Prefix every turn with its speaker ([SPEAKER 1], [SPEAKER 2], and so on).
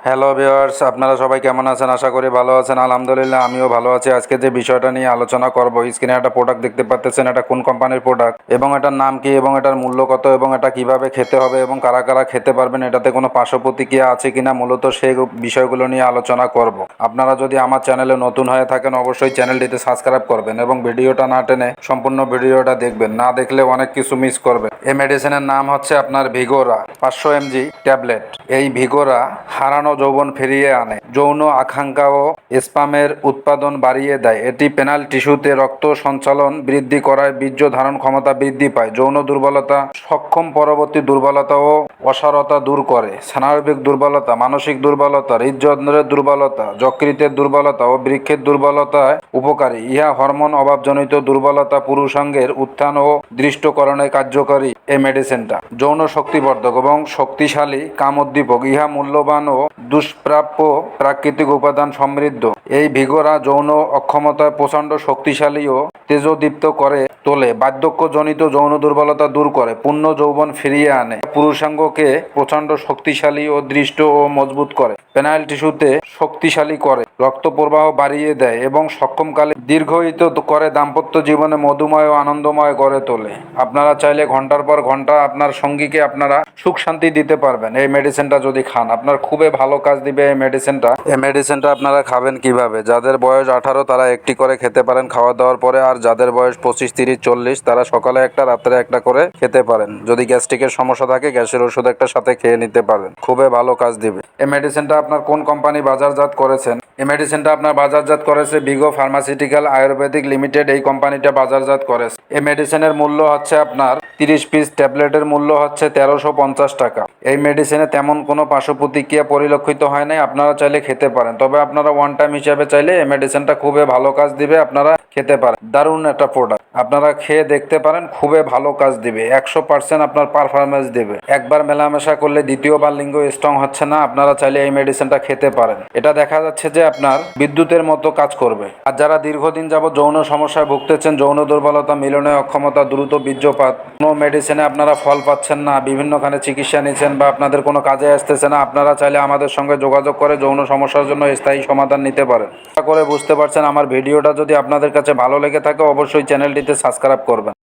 [SPEAKER 1] Hello viewers, আপনারা সবাই কেমন আছেন? আশা করি ভালো আছেন। আলহামদুলিল্লাহ আমিও ভালো আছি। আজকে যে বিষয়টা নিয়ে আলোচনা করব, স্ক্রিনে একটা প্রোডাক্ট দেখতে পাচ্ছেন, এটা কোন কোম্পানির প্রোডাক্ট এবং এটার নাম কি এবং এটার মূল্য কত এবং এটা কিভাবে খেতে হবে এবং কারা কারা খেতে পারবেন, এটাতে কোনো পার্শ্ব প্রতিক্রিয়া আছে কিনা, মূলত সেই বিষয়গুলো নিয়ে আলোচনা করব। আপনারা যদি আমার চ্যানেলে নতুন হয়ে থাকেন অবশ্যই চ্যানেলটিতে সাবস্ক্রাইব করবেন এবং ভিডিওটা না টেনে সম্পূর্ণ ভিডিওটা দেখবেন, না দেখলে অনেক কিছু মিস করবেন। এই মেডিসিনের নাম হচ্ছে আপনার ভিগোরা 500 mg ট্যাবলেট। এই ভিগোরা হারানো যৌবন ফিরিয়ে আনে, যৌন আকাঙ্ক্ষা ও স্পামের উৎপাদন বাড়িয়ে দেয়। এটি পেনাল টিস্যুতে রক্ত সঞ্চালন বৃদ্ধি করায় বীর্য ধারণ ক্ষমতা বৃদ্ধি পায়, যৌন দুর্বলতা সক্ষম পরবর্তী দুর্বলতা ও অসারতা দূর করে, স্নায়বিক দুর্বলতা, মানসিক দুর্বলতা, হৃদযন্ত্রের দুর্বলতা, যকৃতের দুর্বলতা ও বৃক্ষের দুর্বলতায় উপকারী। ইহা হরমোন অভাবজনিত দুর্বলতা, পুরুষাঙ্গের উত্থান ও দৃষ্টকরণে কার্যকরী। এই মেডিসিনটা যৌন শক্তিবর্ধক এবং শক্তিশালী কামোদ্দীপক। ইহা মূল্যবান ও দুষ্প্রাপ্য প্রাকৃতিক উপাদান সমৃদ্ধ। এই ভিগোরা যৌন অক্ষমতায় প্রচণ্ড শক্তিশালী ও তেজোদীপ্ত করে তোলে, বার্ধক্যজনিত যৌন দুর্বলতা দূর করে, পূর্ণ যৌবন ফিরিয়ে আনে, পুরুষাঙ্গকে প্রচণ্ড শক্তিশালী ও দৃষ্ট ও মজবুত করে, পেনাইল টিস্যুতে শক্তিশালী করে, রক্ত প্রবাহ বাড়িয়ে দেয় এবং সক্ষমকালে দীর্ঘায়িত করে, দাম্পত্য জীবনে মধুময় ও আনন্দময় করে তোলে। আপনারা চাইলে ঘন্টার পর ঘন্টা আপনার সঙ্গীকে আপনারা সুখ শান্তি দিতে পারবেন এই মেডিসিনটা যদি খান। আপনার খুবই ভালো কাজ দিবে এই মেডিসিনটা। এই মেডিসিনটা আপনারা খাবেন কিভাবে? যাদের বয়স 18 তারা একটি করে খেতে পারেন খাওয়া দাওয়ার পরে, আর যাদের বয়স 25, 30, 40 তারা সকালে একটা রাত্রে একটা করে খেতে পারেন। যদি গ্যাস্ট্রিকের সমস্যা থাকে গ্যাসের ওষুধ একটা সাথে খেয়ে নিতে পারেন, খুবই ভালো কাজ দিবে। এই মেডিসিনটা আপনার কোন কোম্পানি বাজারজাত করেছেন? এই মেডিসিনটা আপনার বাজারজাত করেছে ভিগো ফার্মাসিউটিক্যাল আয়ুর্বেদিক লিমিটেড, এই কোম্পানিটা বাজারজাত করেছে। এই মেডিসিনের মূল্য হচ্ছে আপনার 30 পিস ট্যাবলেটের মূল্য হচ্ছে 1350 টাকা। এই মেডিসিনে তেমন কোনো পার্শ্ব প্রতিক্রিয়া পরিলক্ষিত হয় নাই, আপনারা চাইলে খেতে পারেন। তবে আপনারা ওয়ান টাইম হিসাবে চাইলে এই মেডিসিনটা খুবই ভালো কাজ দিবে, আপনারা খেতে পারেন। দারুণ একটা প্রোডাক্ট, আপনারা খেয়ে দেখতে পারেন, খুবই ভালো কাজ দিবে, 100% আপনার পারফরমেন্স দেবে। একবার মেলামেশা করলে দ্বিতীয়বার লিঙ্গ স্ট্রং হচ্ছে না, আপনারা চাইলে এই মেডিসিনটা খেতে পারেন। এটা দেখা যাচ্ছে যে আপনার বিদ্যুতের মতো কাজ করবে। আর যারা দীর্ঘদিন যাবত যৌন সমস্যায় ভুগতেছেন, যৌন দুর্বলতা, মিলনে অক্ষমতা, দ্রুত বীর্যপাত, কোনো মেডিসিনে আপনারা ফল পাচ্ছেন না, বিভিন্নখানে চিকিৎসা নিচ্ছেন বা আপনাদের কোনো কাজে আসতেছে না, আপনারা চাইলে আমাদের সঙ্গে যোগাযোগ করে যৌন সমস্যার জন্য স্থায়ী সমাধান নিতে পারেন। আশা করে বুঝতে পারছেন। আমার ভিডিওটা যদি আপনাদের কাছে ভালো লেগে থাকে অবশ্যই চ্যানেলটিতে সাবস্ক্রাইব করবেন।